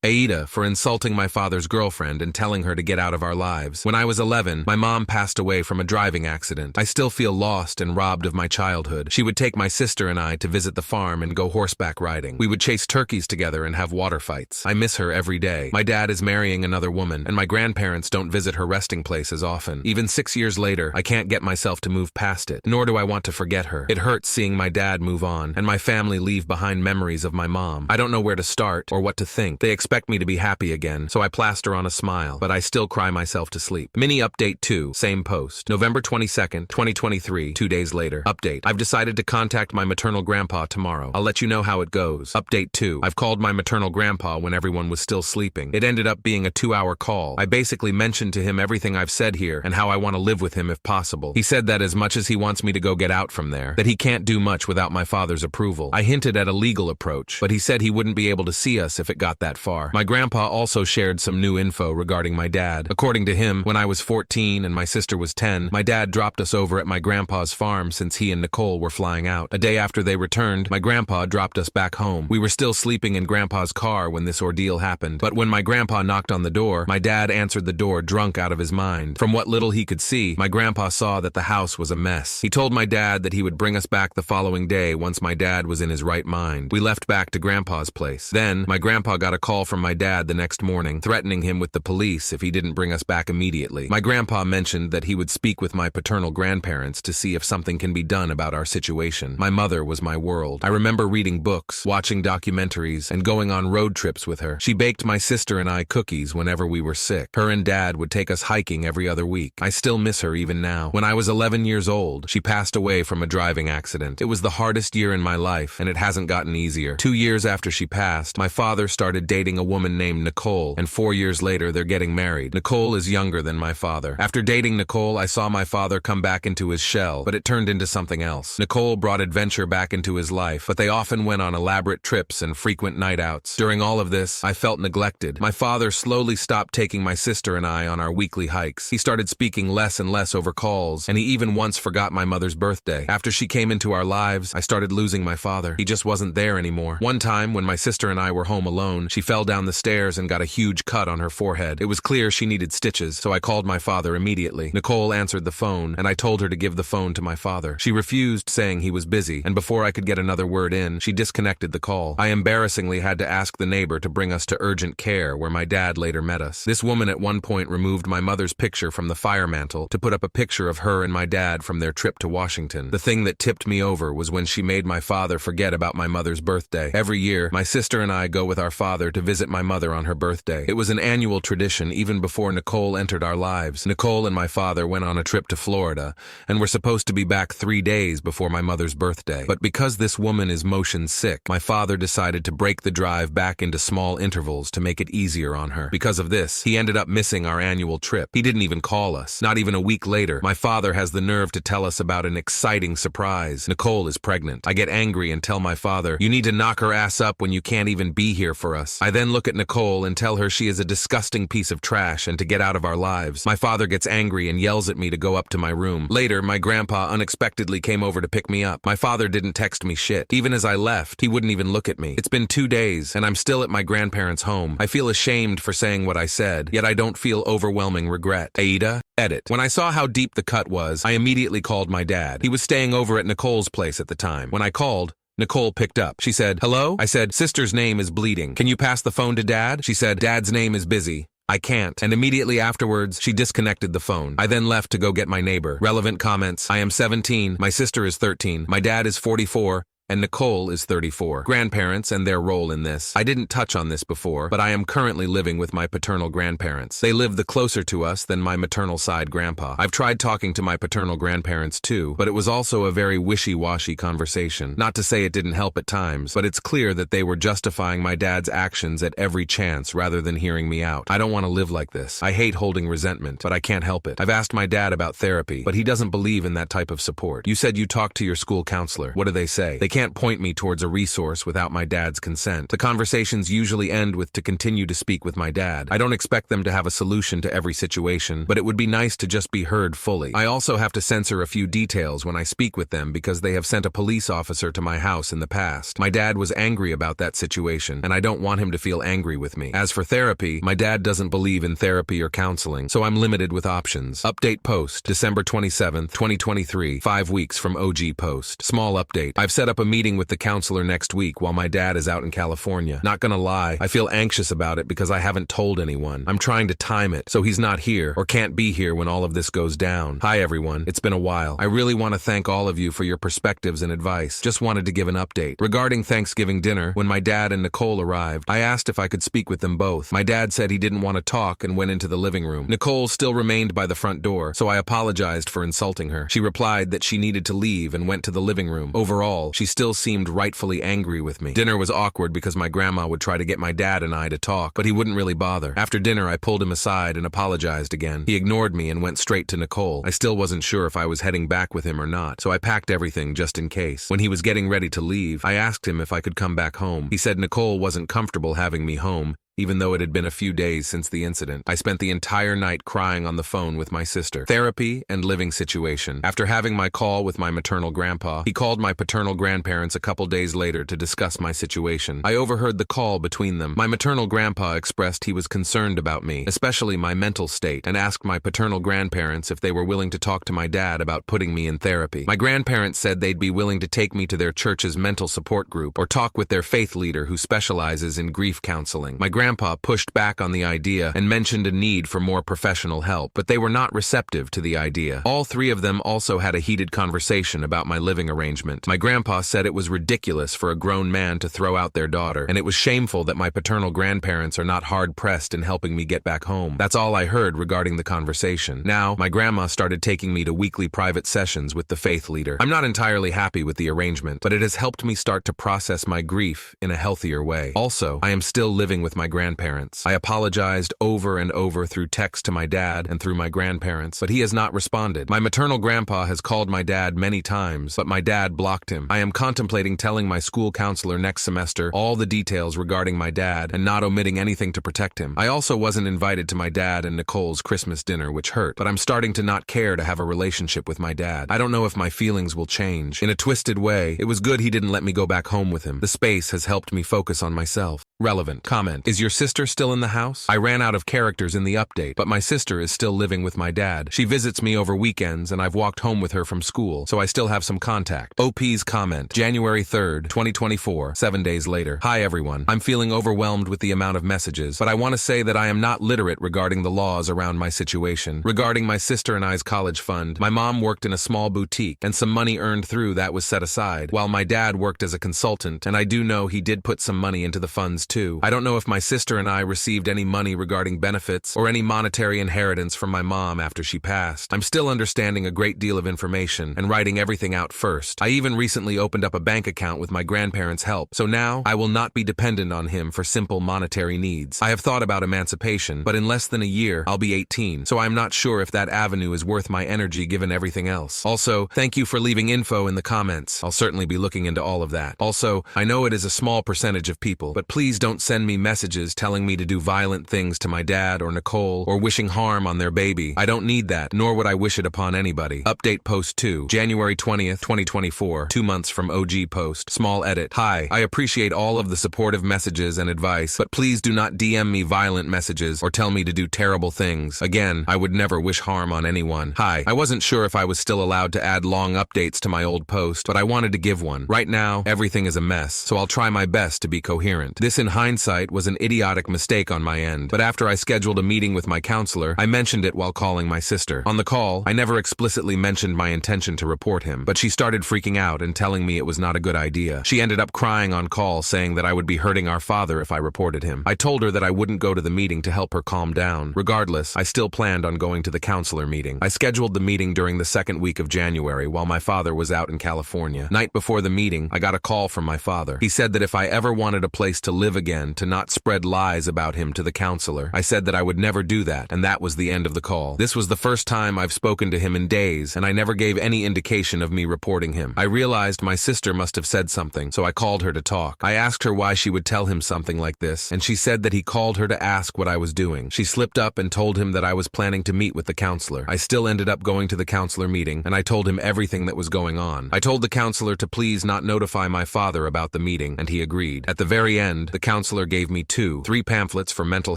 AITA for insulting my father's girlfriend and telling her to get out of our lives. When I was 11, my mom passed away from a driving accident. I still feel lost and robbed of my childhood. She would take my sister and I to visit the farm and go horseback riding. We would chase turkeys together and have water fights. I miss her every day. My dad is marrying another woman, and my grandparents don't visit her resting place as often. Even 6 years later, I can't get myself to move past it, nor do I want to forget her. It hurts seeing my dad move on, and my family leave behind memories of my mom. I don't know where to start or what to think. They expect me to be happy again, so I plaster on a smile, but I still cry myself to sleep. Mini update 2, same post. November 22nd, 2023, 2 days later. Update. I've decided to contact my maternal grandpa tomorrow. I'll let you know how it goes. Update 2. I've called my maternal grandpa when everyone was still sleeping. It ended up being a 2-hour call. I basically mentioned to him everything I've said here and how I want to live with him if possible. He said that as much as he wants me to go get out from there, that he can't do much without my father's approval. I hinted at a legal approach, but he said he wouldn't be able to see us if it got that far. My grandpa also shared some new info regarding my dad. According to him, when I was 14 and my sister was 10, my dad dropped us over at my grandpa's farm since he and Nicole were flying out. A day after they returned, my grandpa dropped us back home. We were still sleeping in grandpa's car when this ordeal happened, but when my grandpa knocked on the door, my dad answered the door drunk out of his mind. From what little he could see, my grandpa saw that the house was a mess. He told my dad that he would bring us back the following day once my dad was in his right mind. We left back to grandpa's place. Then, my grandpa got a call from my dad the next morning, threatening him with the police if he didn't bring us back immediately. My grandpa mentioned that he would speak with my paternal grandparents to see if something can be done about our situation. My mother was my world. I remember reading books, watching documentaries, and going on road trips with her. She baked my sister and I cookies whenever we were sick. Her and dad would take us hiking every other week. I still miss her even now. When I was 11 years old, she passed away from a driving accident. It was the hardest year in my life, and it hasn't gotten easier. 2 years after she passed, my father started dating a woman named Nicole, and 4 years later they're getting married. Nicole is younger than my father. After dating Nicole, I saw my father come back into his shell, but it turned into something else. Nicole brought adventure back into his life, but they often went on elaborate trips and frequent night outs. During all of this, I felt neglected. My father slowly stopped taking my sister and I on our weekly hikes. He started speaking less and less over calls, and he even once forgot my mother's birthday. After she came into our lives, I started losing my father. He just wasn't there anymore. One time, when my sister and I were home alone, she fell down the stairs and got a huge cut on her forehead. It was clear she needed stitches, so I called my father immediately. Nicole answered the phone, and I told her to give the phone to my father. She refused, saying he was busy, and before I could get another word in, she disconnected the call. I embarrassingly had to ask the neighbor to bring us to urgent care, where my dad later met us. This woman at one point removed my mother's picture from the fire mantle to put up a picture of her and my dad from their trip to Washington. The thing that tipped me over was when she made my father forget about my mother's birthday. Every year, my sister and I go with our father to visit my mother on her birthday. It was an annual tradition even before Nicole entered our lives. Nicole and my father went on a trip to Florida and were supposed to be back 3 days before my mother's birthday. But because this woman is motion sick, my father decided to break the drive back into small intervals to make it easier on her. Because of this, he ended up missing our annual trip. He didn't even call us. Not even a week later, my father has the nerve to tell us about an exciting surprise. Nicole is pregnant. I get angry and tell my father, "You need to knock her ass up when you can't even be here for us." I then look at Nicole and tell her she is a disgusting piece of trash and to get out of our lives. My father gets angry and yells at me to go up to my room. Later, my grandpa unexpectedly came over to pick me up. My father didn't text me shit. Even as I left, he wouldn't even look at me. It's been 2 days, and I'm still at my grandparents' home. I feel ashamed for saying what I said, yet I don't feel overwhelming regret. AITA? Edit. When I saw how deep the cut was, I immediately called my dad. He was staying over at Nicole's place at the time. When I called, Nicole picked up. She said, "Hello?" I said, "Sister's name is bleeding. Can you pass the phone to Dad?" She said, "Dad's name is busy. I can't." And immediately afterwards, she disconnected the phone. I then left to go get my neighbor. Relevant comments. I am 17. My sister is 13. My dad is 44. And Nicole is 34. Grandparents and their role in this. I didn't touch on this before, but I am currently living with my paternal grandparents. They live the closer to us than my maternal side grandpa. I've tried talking to my paternal grandparents too, but it was also a very wishy-washy conversation. Not to say it didn't help at times, but it's clear that they were justifying my dad's actions at every chance rather than hearing me out. I don't want to live like this. I hate holding resentment, but I can't help it. I've asked my dad about therapy, but he doesn't believe in that type of support. You said you talked to your school counselor. What do they say? They can't point me towards a resource without my dad's consent. The conversations usually end with to continue to speak with my dad. I don't expect them to have a solution to every situation, but it would be nice to just be heard fully. I also have to censor a few details when I speak with them because they have sent a police officer to my house in the past. My dad was angry about that situation, and I don't want him to feel angry with me. As for therapy, my dad doesn't believe in therapy or counseling, so I'm limited with options. Update post, December 27th, 2023, 5 weeks from OG post. Small update. I've set up a meeting with the counselor next week while my dad is out in California. Not gonna lie, I feel anxious about it because I haven't told anyone. I'm trying to time it so he's not here or can't be here when all of this goes down. Hi everyone, it's been a while. I really want to thank all of you for your perspectives and advice. Just wanted to give an update. Regarding Thanksgiving dinner, when my dad and Nicole arrived, I asked if I could speak with them both. My dad said he didn't want to talk and went into the living room. Nicole still remained by the front door, so I apologized for insulting her. She replied that she needed to leave and went to the living room. Overall, she still seemed rightfully angry with me. Dinner was awkward because my grandma would try to get my dad and I to talk, but he wouldn't really bother. After dinner, I pulled him aside and apologized again. He ignored me and went straight to Nicole. I still wasn't sure if I was heading back with him or not, so I packed everything just in case. When he was getting ready to leave, I asked him if I could come back home. He said Nicole wasn't comfortable having me home, even though it had been a few days since the incident. I spent the entire night crying on the phone with my sister. Therapy and living situation. After having my call with my maternal grandpa, he called my paternal grandparents a couple days later to discuss my situation. I overheard the call between them. My maternal grandpa expressed he was concerned about me, especially my mental state, and asked my paternal grandparents if they were willing to talk to my dad about putting me in therapy. My grandparents said they'd be willing to take me to their church's mental support group or talk with their faith leader who specializes in grief counseling. My grandpa pushed back on the idea and mentioned a need for more professional help, but they were not receptive to the idea. All three of them also had a heated conversation about my living arrangement. My grandpa said it was ridiculous for a grown man to throw out their daughter, and it was shameful that my paternal grandparents are not hard-pressed in helping me get back home. That's all I heard regarding the conversation. Now, my grandma started taking me to weekly private sessions with the faith leader. I'm not entirely happy with the arrangement, but it has helped me start to process my grief in a healthier way. Also, I am still living with my grandparents. I apologized over and over through text to my dad and through my grandparents, but he has not responded. My maternal grandpa has called my dad many times, but my dad blocked him. I am contemplating telling my school counselor next semester all the details regarding my dad and not omitting anything to protect him. I also wasn't invited to my dad and Nicole's Christmas dinner, which hurt, but I'm starting to not care to have a relationship with my dad. I don't know if my feelings will change. In a twisted way, it was good he didn't let me go back home with him. The space has helped me focus on myself. Relevant. Comment. Is your sister still in the house? I ran out of characters in the update, but my sister is still living with my dad. She visits me over weekends and I've walked home with her from school, so I still have some contact. OP's comment. January 3rd, 2024, 7 days later. Hi everyone. I'm feeling overwhelmed with the amount of messages, but I want to say that I am not literate regarding the laws around my situation. Regarding my sister and I's college fund, my mom worked in a small boutique and some money earned through that was set aside, while my dad worked as a consultant, and I do know he did put some money into the funds too. I don't know if my sister and I received any money regarding benefits or any monetary inheritance from my mom after she passed. I'm still understanding a great deal of information and writing everything out first. I even recently opened up a bank account with my grandparents' help, so now I will not be dependent on him for simple monetary needs. I have thought about emancipation, but in less than a year, I'll be 18, so I'm not sure if that avenue is worth my energy given everything else. Also, thank you for leaving info in the comments. I'll certainly be looking into all of that. Also, I know it is a small percentage of people, but please don't send me messages telling me to do violent things to my dad or Nicole or wishing harm on their baby. I don't need that, nor would I wish it upon anybody. Update post 2, January 20th, 2024, 2 months from OG post. Small edit. Hi, I appreciate all of the supportive messages and advice, but please do not DM me violent messages or tell me to do terrible things. Again, I would never wish harm on anyone. Hi, I wasn't sure if I was still allowed to add long updates to my old post, but I wanted to give one. Right now, everything is a mess, so I'll try my best to be coherent. This in hindsight was an idiotic mistake on my end, but after I scheduled a meeting with my counselor, I mentioned it while calling my sister. On the call, I never explicitly mentioned my intention to report him, but she started freaking out and telling me it was not a good idea. She ended up crying on call, saying that I would be hurting our father if I reported him. I told her that I wouldn't go to the meeting to help her calm down. Regardless, I still planned on going to the counselor meeting. I scheduled the meeting during the second week of January while my father was out in California. Night before the meeting, I got a call from my father. He said that if I ever wanted a place to live again, to not spread spread lies about him to the counselor. I said that I would never do that, and that was the end of the call. This was the first time I've spoken to him in days, and I never gave any indication of me reporting him. I realized my sister must have said something, so I called her to talk. I asked her why she would tell him something like this, and she said that he called her to ask what I was doing. She slipped up and told him that I was planning to meet with the counselor. I still ended up going to the counselor meeting, and I told him everything that was going on. I told the counselor to please not notify my father about the meeting, and he agreed. At the very end, the counselor gave me 3 pamphlets for mental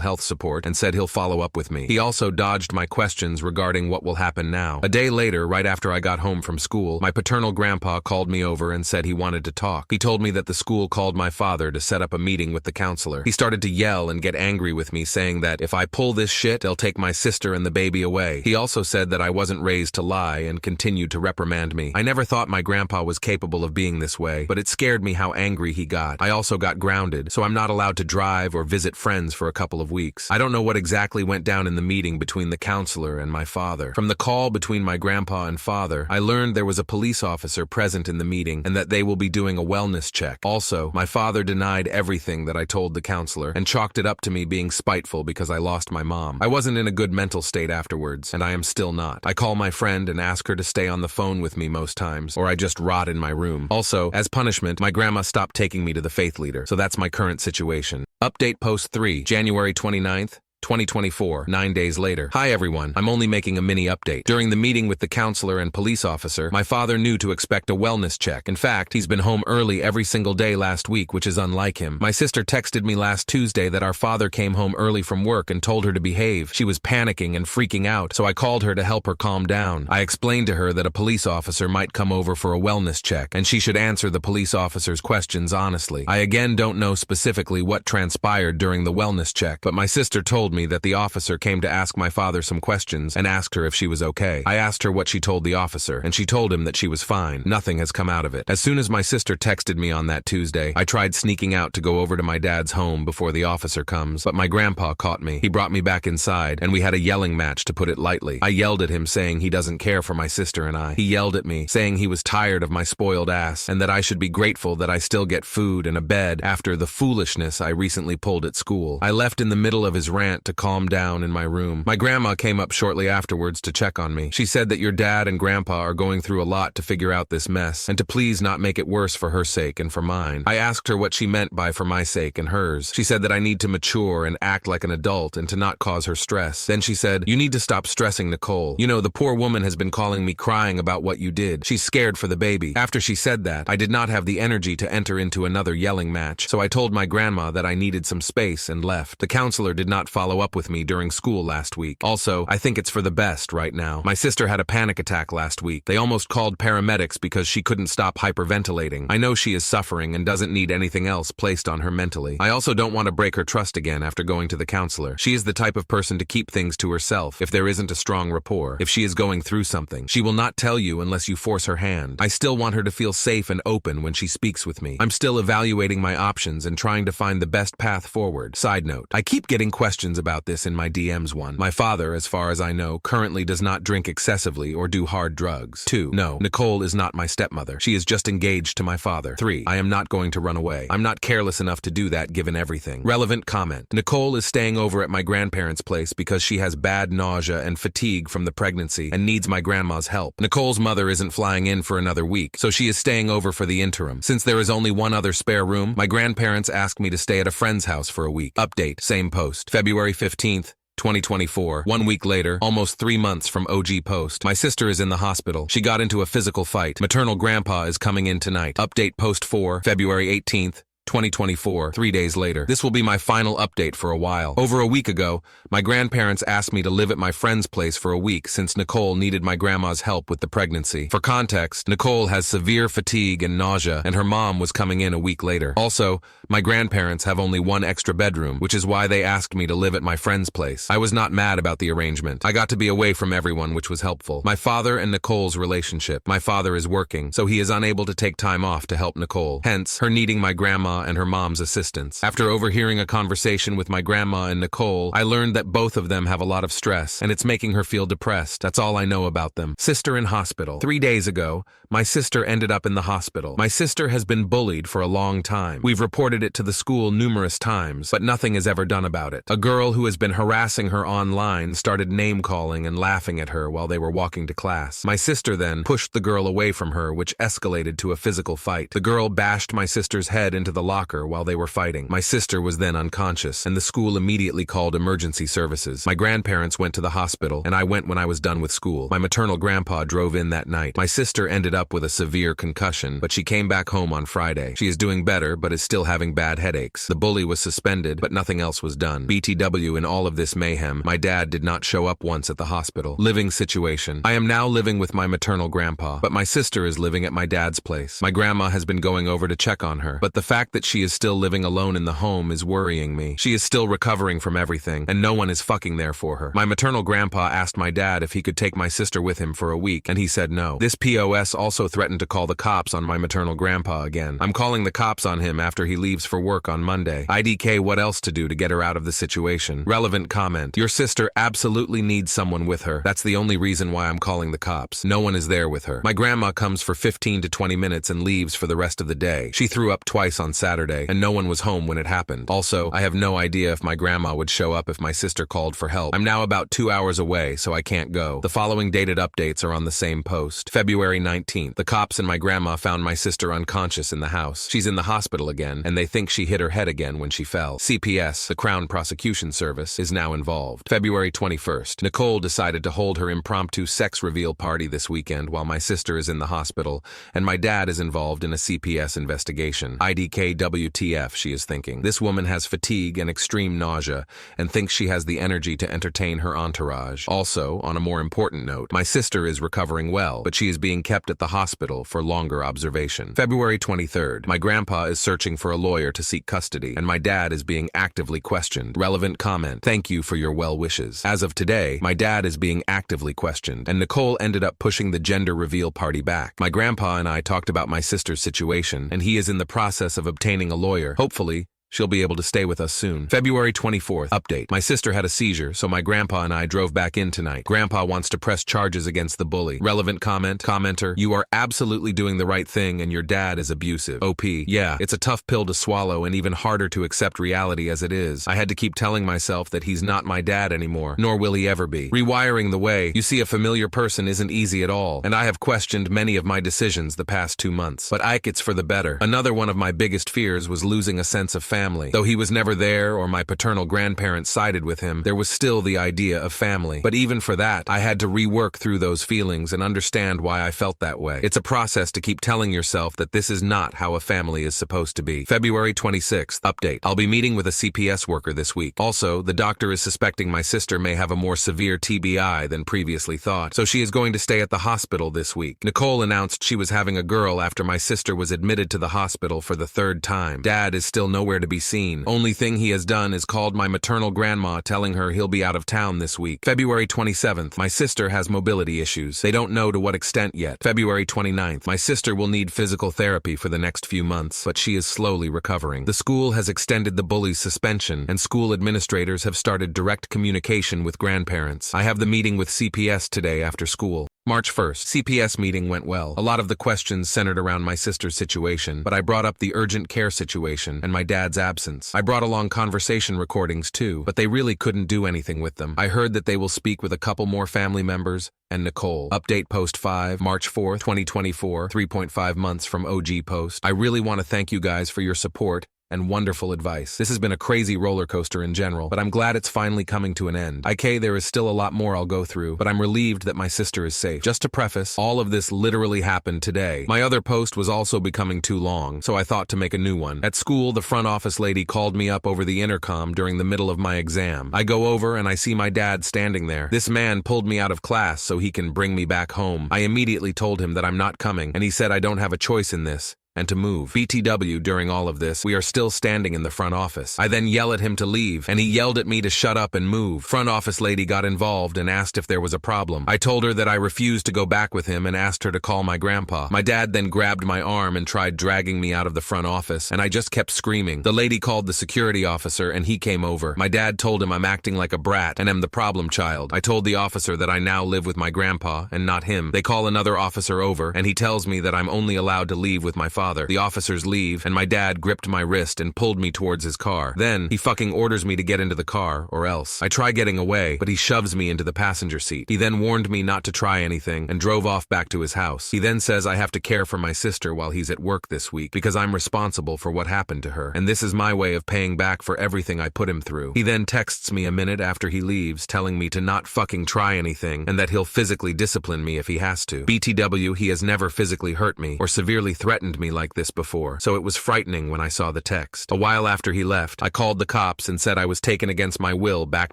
health support and said he'll follow up with me. He also dodged my questions regarding what will happen now. A day later, right after I got home from school, my paternal grandpa called me over and said he wanted to talk. He told me that the school called my father to set up a meeting with the counselor. He started to yell and get angry with me, saying that if I pull this shit, they'll take my sister and the baby away. He also said that I wasn't raised to lie and continued to reprimand me. I never thought my grandpa was capable of being this way, but it scared me how angry he got. I also got grounded, so I'm not allowed to drive or visit friends for a couple of weeks. I don't know what exactly went down in the meeting between the counselor and my father. From the call between my grandpa and father, I learned there was a police officer present in the meeting and that they will be doing a wellness check. Also, my father denied everything that I told the counselor and chalked it up to me being spiteful because I lost my mom. I wasn't in a good mental state afterwards, and I am still not. I call my friend and ask her to stay on the phone with me most times, or I just rot in my room. Also, as punishment, my grandma stopped taking me to the faith leader, so that's my current situation. Update post 3, January 29th, 2024, 9 days later. Hi everyone, I'm only making a mini update. During the meeting with the counselor and police officer, my father knew to expect a wellness check. In fact, he's been home early every single day last week, which is unlike him. My sister texted me last Tuesday that our father came home early from work and told her to behave. She was panicking and freaking out, so I called her to help her calm down. I explained to her that a police officer might come over for a wellness check, and she should answer the police officer's questions honestly. I again don't know specifically what transpired during the wellness check, but my sister told me that the officer came to ask my father some questions and asked her if she was okay. I asked her what she told the officer, and she told him that she was fine. Nothing has come out of it. As soon as my sister texted me on that Tuesday, I tried sneaking out to go over to my dad's home before the officer comes, but my grandpa caught me. He brought me back inside, and we had a yelling match, to put it lightly. I yelled at him saying he doesn't care for my sister and I. He yelled at me, saying he was tired of my spoiled ass, and that I should be grateful that I still get food and a bed after the foolishness I recently pulled at school. I left in the middle of his rant to calm down in my room. My grandma came up shortly afterwards to check on me. She said that your dad and grandpa are going through a lot to figure out this mess, and to please not make it worse for her sake and for mine. I asked her what she meant by for my sake and hers. She said that I need to mature and act like an adult and to not cause her stress. Then she said, you need to stop stressing Nicole. You know, the poor woman has been calling me crying about what you did. She's scared for the baby. After she said that, I did not have the energy to enter into another yelling match, so I told my grandma that I needed some space and left. The counselor did not follow up with me during school last week. Also, I think it's for the best right now. My sister had a panic attack last week. They almost called paramedics because she couldn't stop hyperventilating. I know she is suffering and doesn't need anything else placed on her mentally. I also don't want to break her trust again after going to the counselor. She is the type of person to keep things to herself if there isn't a strong rapport. If she is going through something, she will not tell you unless you force her hand. I still want her to feel safe and open when she speaks with me. I'm still evaluating my options and trying to find the best path forward. Side note, I keep getting questions about this in my DMs. 1. My father, as far as I know, currently does not drink excessively or do hard drugs. 2. No, Nicole is not my stepmother. She is just engaged to my father. 3. I am not going to run away. I'm not careless enough to do that given everything. Relevant comment. Nicole is staying over at my grandparents' place because she has bad nausea and fatigue from the pregnancy and needs my grandma's help. Nicole's mother isn't flying in for another week, so she is staying over for the interim. Since there is only one other spare room, my grandparents asked me to stay at a friend's house for a week. Update, same post. February 15th, 2024. 1 week later, almost 3 months from OG post. My sister is in the hospital. She got into a physical fight. Maternal grandpa is coming in tonight. Update post 4, February 18th, 2024, 3 days later. This will be my final update for a while. Over a week ago, my grandparents asked me to live at my friend's place for a week since Nicole needed my grandma's help with the pregnancy. For context, Nicole has severe fatigue and nausea, and her mom was coming in a week later. Also, my grandparents have only one extra bedroom, which is why they asked me to live at my friend's place. I was not mad about the arrangement. I got to be away from everyone, which was helpful. My father and Nicole's relationship. My father is working, so he is unable to take time off to help Nicole. Hence, her needing my grandma grandma and her mom's assistants. After overhearing a conversation with my grandma and Nicole, I learned that both of them have a lot of stress, and it's making her feel depressed. That's all I know about them. Sister in hospital. 3 days ago, my sister ended up in the hospital. My sister has been bullied for a long time. We've reported it to the school numerous times, but nothing is ever done about it. A girl who has been harassing her online started name-calling and laughing at her while they were walking to class. My sister then pushed the girl away from her, which escalated to a physical fight. The girl bashed my sister's head into the locker while they were fighting. My sister was then unconscious, and the school immediately called emergency services. My grandparents went to the hospital, and I went when I was done with school. My maternal grandpa drove in that night. My sister ended up with a severe concussion, but she came back home on Friday. She is doing better, but is still having bad headaches. The bully was suspended, but nothing else was done. BTW in all of this mayhem, my dad did not show up once at the hospital. Living situation. I am now living with my maternal grandpa, but my sister is living at my dad's place. My grandma has been going over to check on her, but the fact that she is still living alone in the home is worrying me. She is still recovering from everything, and no one is fucking there for her. My maternal grandpa asked my dad if he could take my sister with him for a week, and he said no. This POS also threatened to call the cops on my maternal grandpa again. I'm calling the cops on him after he leaves for work on Monday. IDK, what else to do to get her out of the situation? Relevant comment. Your sister absolutely needs someone with her. That's the only reason why I'm calling the cops. No one is there with her. My grandma comes for 15 to 20 minutes and leaves for the rest of the day. She threw up twice on Saturday, and no one was home when it happened. Also, I have no idea if my grandma would show up if my sister called for help. I'm now about 2 hours away, so I can't go. The following dated updates are on the same post. February 19th. The cops and my grandma found my sister unconscious in the house. She's in the hospital again, and they think she hit her head again when she fell. CPS, the Crown Prosecution Service, is now involved. February 21st. Nicole decided to hold her impromptu sex reveal party this weekend while my sister is in the hospital, and my dad is involved in a CPS investigation. IDK WTF, she is thinking. This woman has fatigue and extreme nausea, and thinks she has the energy to entertain her entourage. Also, on a more important note, my sister is recovering well, but she is being kept at the hospital for longer observation. February 23rd. My grandpa is searching for a lawyer to seek custody, and my dad is being actively questioned. Relevant comment. Thank you for your well wishes. As of today, my dad is being actively questioned, and Nicole ended up pushing the gender reveal party back. My grandpa and I talked about my sister's situation, and he is in the process of obtaining a lawyer. Hopefully, she'll be able to stay with us soon. February 24th. Update. My sister had a seizure, so my grandpa and I drove back in tonight. Grandpa wants to press charges against the bully. Relevant comment. Commenter. You are absolutely doing the right thing, and your dad is abusive. OP. Yeah, it's a tough pill to swallow and even harder to accept reality as it is. I had to keep telling myself that he's not my dad anymore, nor will he ever be. Rewiring the way you see a familiar person isn't easy at all, and I have questioned many of my decisions the past 2 months. But it's for the better. Another one of my biggest fears was losing a sense of family. Though he was never there or my paternal grandparents sided with him, there was still the idea of family. But even for that, I had to rework through those feelings and understand why I felt that way. It's a process to keep telling yourself that this is not how a family is supposed to be. February 26th. Update. I'll be meeting with a CPS worker this week. Also, the doctor is suspecting my sister may have a more severe TBI than previously thought, so she is going to stay at the hospital this week. Nicole announced she was having a girl after my sister was admitted to the hospital for the 3rd time. Dad is still nowhere to be seen. Only thing he has done is called my maternal grandma telling her he'll be out of town this week. February 27th. My sister has mobility issues. They don't know to what extent yet. February 29th. My sister will need physical therapy for the next few months, but she is slowly recovering. The school has extended the bully's suspension, and school administrators have started direct communication with grandparents. I have the meeting with CPS today after school. March 1st. CPS meeting went well. A lot of the questions centered around my sister's situation, but I brought up the urgent care situation and my dad's absence. I brought along conversation recordings too, but they really couldn't do anything with them. I heard that they will speak with a couple more family members and Nicole. Update post 5, March 4th, 2024, 3.5 months from OG post. I really want to thank you guys for your support and wonderful advice. This has been a crazy roller coaster in general, but I'm glad it's finally coming to an end. There is still a lot more I'll go through, but I'm relieved that my sister is safe. Just to preface, all of this literally happened today. My other post was also becoming too long, so I thought to make a new one. At school, the front office lady called me up over the intercom during the middle of my exam. I go over and I see my dad standing there. This man pulled me out of class so he can bring me back home. I immediately told him that I'm not coming, and he said I don't have a choice in this, and to move. BTW, during all of this, we are still standing in the front office. I then yell at him to leave, and he yelled at me to shut up and move. Front office lady got involved and asked if there was a problem. I told her that I refused to go back with him and asked her to call my grandpa. My dad then grabbed my arm and tried dragging me out of the front office, and I just kept screaming. The lady called the security officer, and he came over. My dad told him I'm acting like a brat and am the problem child. I told the officer that I now live with my grandpa and not him. They call another officer over, and he tells me that I'm only allowed to leave with my father. The officers leave, and my dad gripped my wrist and pulled me towards his car. Then, he fucking orders me to get into the car, or else. I try getting away, but he shoves me into the passenger seat. He then warned me not to try anything and drove off back to his house. He then says I have to care for my sister while he's at work this week because I'm responsible for what happened to her, and this is my way of paying back for everything I put him through. He then texts me a minute after he leaves, telling me to not fucking try anything and that he'll physically discipline me if he has to. BTW, he has never physically hurt me or severely threatened me like this before, so it was frightening when I saw the text. A while after he left, I called the cops and said I was taken against my will back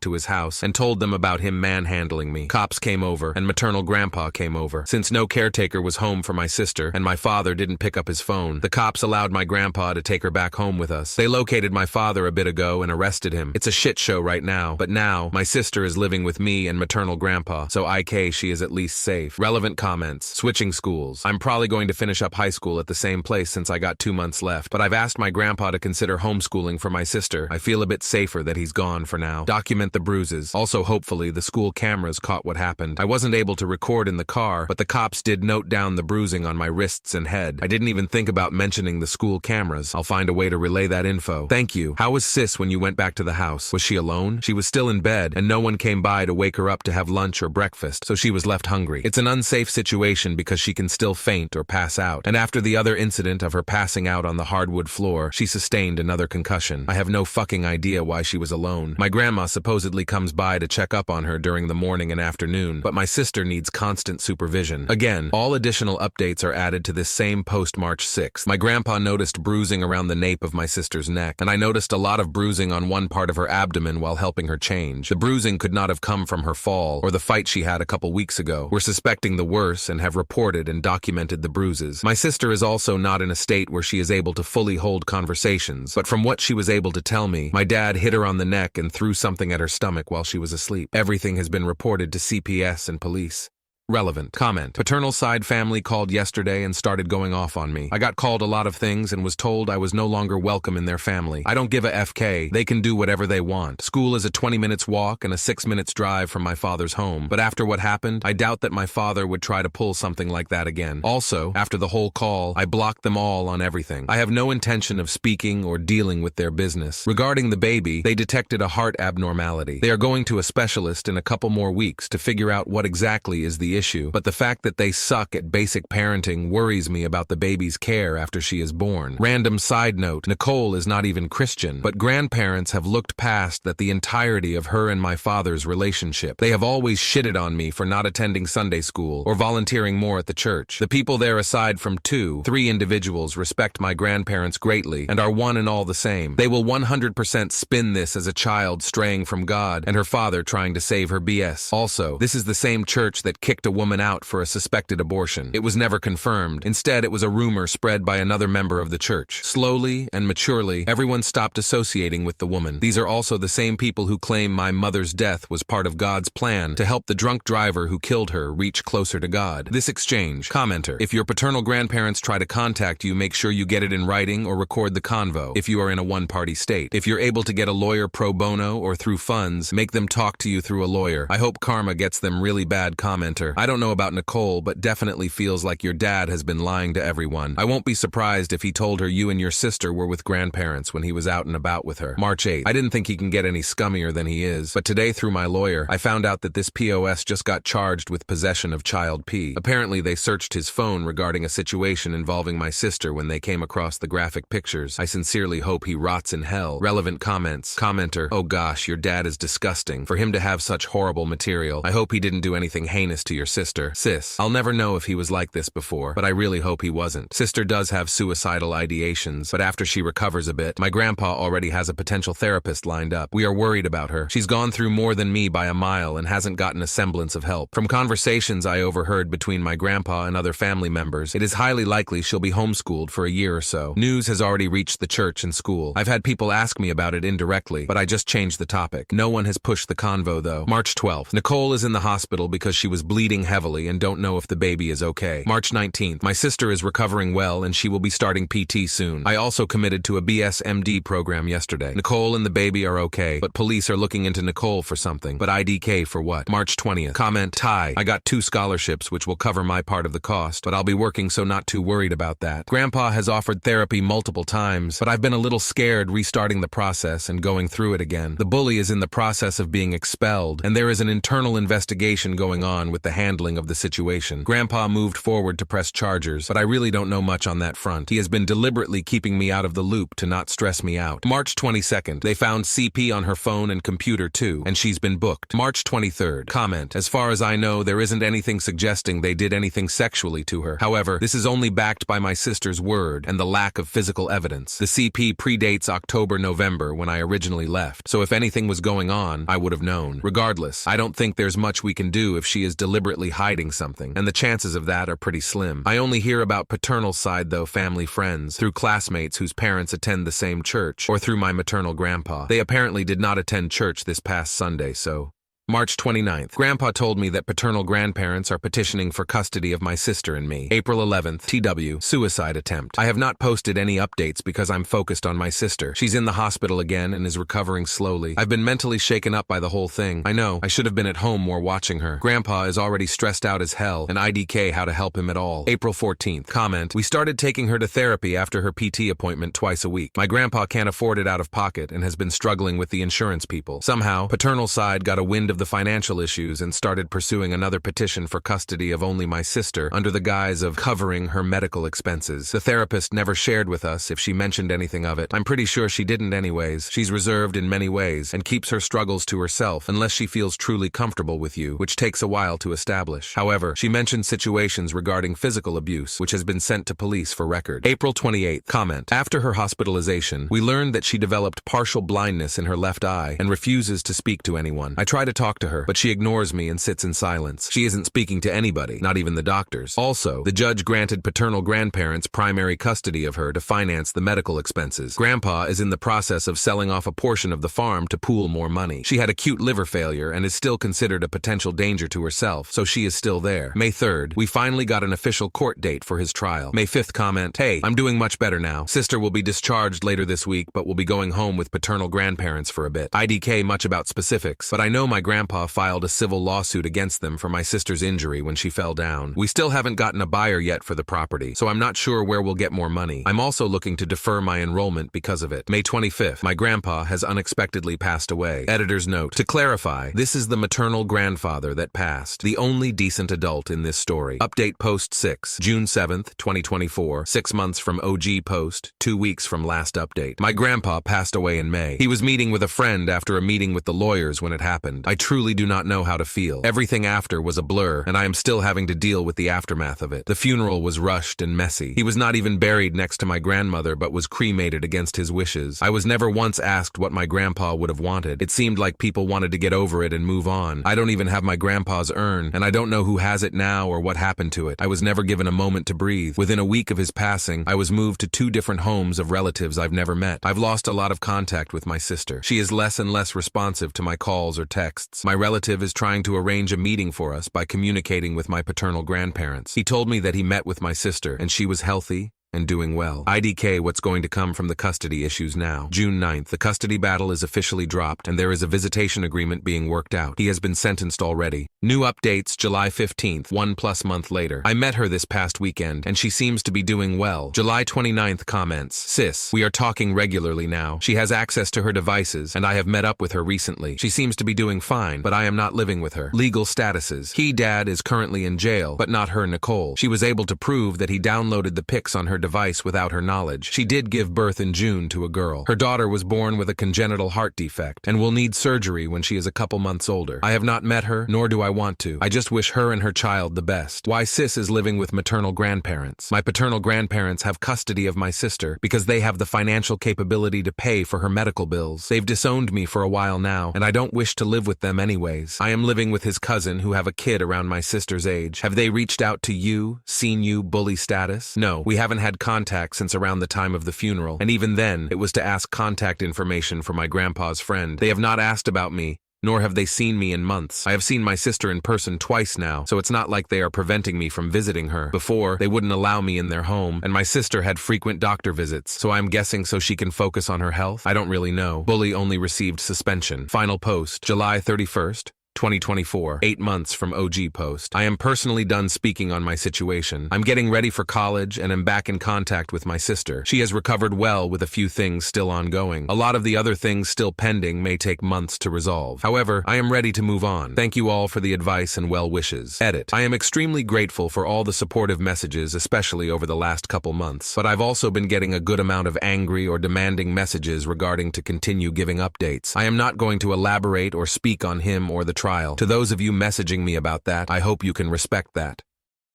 to his house and told them about him manhandling me. Cops came over and maternal grandpa came over. Since no caretaker was home for my sister and my father didn't pick up his phone, the cops allowed my grandpa to take her back home with us. They located my father a bit ago and arrested him. It's a shit show right now, but now my sister is living with me and maternal grandpa, so she is at least safe. Relevant comments. Switching schools. I'm probably going to finish up high school at the same place since I got 2 months left, but I've asked my grandpa to consider homeschooling for my sister. I feel a bit safer that he's gone for now. Document the bruises. Also, hopefully, the school cameras caught what happened. I wasn't able to record in the car, but the cops did note down the bruising on my wrists and head. I didn't even think about mentioning the school cameras. I'll find a way to relay that info. Thank you. How was sis when you went back to the house? Was she alone? She was still in bed, and no one came by to wake her up to have lunch or breakfast, so she was left hungry. It's an unsafe situation because she can still faint or pass out, and after the other incident of her passing out on the hardwood floor, she sustained another concussion. I have no fucking idea why she was alone. My grandma supposedly comes by to check up on her during the morning and afternoon, but my sister needs constant supervision. Again, all additional updates are added to this same post March 6th. My grandpa noticed bruising around the nape of my sister's neck, and I noticed a lot of bruising on one part of her abdomen while helping her change. The bruising could not have come from her fall or the fight she had a couple weeks ago. We're suspecting the worst and have reported and documented the bruises. My sister is also not in a state where she is able to fully hold conversations, but from what she was able to tell me, my dad hit her on the neck and threw something at her stomach while she was asleep. Everything has been reported to CPS and police. Relevant comment. Paternal side family called yesterday and started going off on me. I got called a lot of things and was told I was no longer welcome in their family. I don't give a FK. They can do whatever they want. School is a 20 minutes walk and a 6 minutes drive from my father's home. But after what happened, I doubt that my father would try to pull something like that again. Also, after the whole call, I blocked them all on everything. I have no intention of speaking or dealing with their business. Regarding the baby, they detected a heart abnormality. They are going to a specialist in a couple more weeks to figure out what exactly is the issue, but the fact that they suck at basic parenting worries me about the baby's care after she is born. Random side note, Nicole is not even Christian, but grandparents have looked past that the entirety of her and my father's relationship. They have always shitted on me for not attending Sunday school or volunteering more at the church. The people there, aside from 2-3 individuals, respect my grandparents greatly and are one and all the same. They will 100% spin this as a child straying from God and her father trying to save her BS. Also, this is the same church that kicked a woman out for a suspected abortion. It was never confirmed. Instead, it was a rumor spread by another member of the church. Slowly and maturely, everyone stopped associating with the woman. These are also the same people who claim my mother's death was part of God's plan to help the drunk driver who killed her reach closer to God. This exchange. Commenter. If your paternal grandparents try to contact you, make sure you get it in writing or record the convo if you are in a one-party state. If you're able to get a lawyer pro bono or through funds, make them talk to you through a lawyer. I hope karma gets them really bad. Commenter. I don't know about Nicole, but definitely feels like your dad has been lying to everyone. I won't be surprised if he told her you and your sister were with grandparents when he was out and about with her. March 8th. I didn't think he can get any scummier than he is, but today through my lawyer, I found out that this POS just got charged with possession of child P. Apparently they searched his phone regarding a situation involving my sister when they came across the graphic pictures. I sincerely hope he rots in hell. Relevant comments. Commenter. Oh gosh, your dad is disgusting. For him to have such horrible material, I hope he didn't do anything heinous to your your sister. Sis, I'll never know if he was like this before, but I really hope he wasn't. Sister does have suicidal ideations, but after she recovers a bit, my grandpa already has a potential therapist lined up. We are worried about her. She's gone through more than me by a mile and hasn't gotten a semblance of help. From conversations I overheard between my grandpa and other family members, it is highly likely she'll be homeschooled for a year or so. News has already reached the church and school. I've had people ask me about it indirectly, but I just changed the topic. No one has pushed the convo though. March 12th. Nicole is in the hospital because she was bleeding heavily and don't know if the baby is okay. March 19th. My sister is recovering well and she will be starting PT soon. I also committed to a BSMD program yesterday. Nicole and the baby are okay, but police are looking into Nicole for something. But IDK for what? March 20th. Comment, Ty. I got 2 scholarships which will cover my part of the cost, but I'll be working so not too worried about that. Grandpa has offered therapy multiple times, but I've been a little scared restarting the process and going through it again. The bully is in the process of being expelled, and there is an internal investigation going on with the handling of the situation. Grandpa moved forward to press charges, but I really don't know much on that front. He has been deliberately keeping me out of the loop to not stress me out. March 22nd. They found CP on her phone and computer too, and she's been booked. March 23rd. Comment. As far as I know, there isn't anything suggesting they did anything sexually to her. However, this is only backed by my sister's word and the lack of physical evidence. The CP predates October-November when I originally left, so if anything was going on, I would have known. Regardless, I don't think there's much we can do if she is deliberately hiding something, and the chances of that are pretty slim. I only hear about paternal side though, family friends, through classmates whose parents attend the same church, or through my maternal grandpa. They apparently did not attend church this past Sunday, so... March 29th. Grandpa told me that paternal grandparents are petitioning for custody of my sister and me. April 11th. TW. Suicide attempt. I have not posted any updates because I'm focused on my sister. She's in the hospital again and is recovering slowly. I've been mentally shaken up by the whole thing. I know, I should have been at home more watching her. Grandpa is already stressed out as hell, and IDK how to help him at all. April 14th. Comment. We started taking her to therapy after her PT appointment twice a week. My grandpa can't afford it out of pocket and has been struggling with the insurance people. Somehow, paternal side got a wind of the financial issues and started pursuing another petition for custody of only my sister under the guise of covering her medical expenses. The therapist never shared with us if she mentioned anything of it. I'm pretty sure she didn't anyways. She's reserved in many ways and keeps her struggles to herself unless she feels truly comfortable with you, which takes a while to establish. However, she mentioned situations regarding physical abuse, which has been sent to police for record. April 28th. Comment. After her hospitalization, we learned that she developed partial blindness in her left eye and refuses to speak to anyone. I try to talk to her, but she ignores me and sits in silence. She isn't speaking to anybody, not even the doctors. Also, the judge granted paternal grandparents primary custody of her to finance the medical expenses. Grandpa is in the process of selling off a portion of the farm to pool more money. She had acute liver failure and is still considered a potential danger to herself, so she is still there. May 3rd, we finally got an official court date for his trial. May 5th. Comment. Hey, I'm doing much better now. Sister will be discharged later this week, but will be going home with paternal grandparents for a bit. IDK much about specifics, but I know my grandpa filed a civil lawsuit against them for my sister's injury when she fell down. We still haven't gotten a buyer yet for the property, so I'm not sure where we'll get more money. I'm also looking to defer my enrollment because of it. May 25th, my grandpa has unexpectedly passed away. Editor's note. To clarify, this is the maternal grandfather that passed, the only decent adult in this story. Update post 6, June 7th, 2024, 6 months from OG post, 2 weeks from last update. My grandpa passed away in May. He was meeting with a friend after a meeting with the lawyers when it happened. I truly do not know how to feel. Everything after was a blur, and I am still having to deal with the aftermath of it. The funeral was rushed and messy. He was not even buried next to my grandmother, but was cremated against his wishes. I was never once asked what my grandpa would have wanted. It seemed like people wanted to get over it and move on. I don't even have my grandpa's urn, and I don't know who has it now or what happened to it. I was never given a moment to breathe. Within a week of his passing, I was moved to 2 different homes of relatives I've never met. I've lost a lot of contact with my sister. She is less and less responsive to my calls or texts. My relative is trying to arrange a meeting for us by communicating with my paternal grandparents. He told me that he met with my sister and she was healthy and doing well. IDK what's going to come from the custody issues now. June 9th, the custody battle is officially dropped and there is a visitation agreement being worked out. He has been sentenced already. New updates July 15th, 1+ month later. I met her this past weekend and she seems to be doing well. July 29th comments. Sis, we are talking regularly now. She has access to her devices and I have met up with her recently. She seems to be doing fine, but I am not living with her. Legal statuses. He, dad, is currently in jail, but not her, Nicole. She was able to prove that he downloaded the pics on her her device without her knowledge. She did give birth in June to a girl. Her daughter was born with a congenital heart defect and will need surgery when she is a couple months older. I have not met her, nor do I want to. I just wish her and her child the best. Why sis is living with maternal grandparents. My paternal grandparents have custody of my sister because they have the financial capability to pay for her medical bills. They've disowned me for a while now, and I don't wish to live with them anyways. I am living with his cousin who have a kid around my sister's age. Have they reached out to you, seen you bully status? No, we haven't had contact since around the time of the funeral, and even then, it was to ask contact information for my grandpa's friend. They have not asked about me, nor have they seen me in months. I have seen my sister in person twice now, so it's not like they are preventing me from visiting her. Before, they wouldn't allow me in their home, and my sister had frequent doctor visits, so I'm guessing so she can focus on her health? I don't really know. Bully only received suspension. Final post, July 31st. 2024, 8 months from OG post. I am personally done speaking on my situation. I'm getting ready for college and am back in contact with my sister. She has recovered well with a few things still ongoing. A lot of the other things still pending may take months to resolve. However, I am ready to move on. Thank you all for the advice and well wishes. Edit. I am extremely grateful for all the supportive messages, especially over the last couple months, but I've also been getting a good amount of angry or demanding messages regarding to continue giving updates. I am not going to elaborate or speak on him or the trial. To those of you messaging me about that, I hope you can respect that.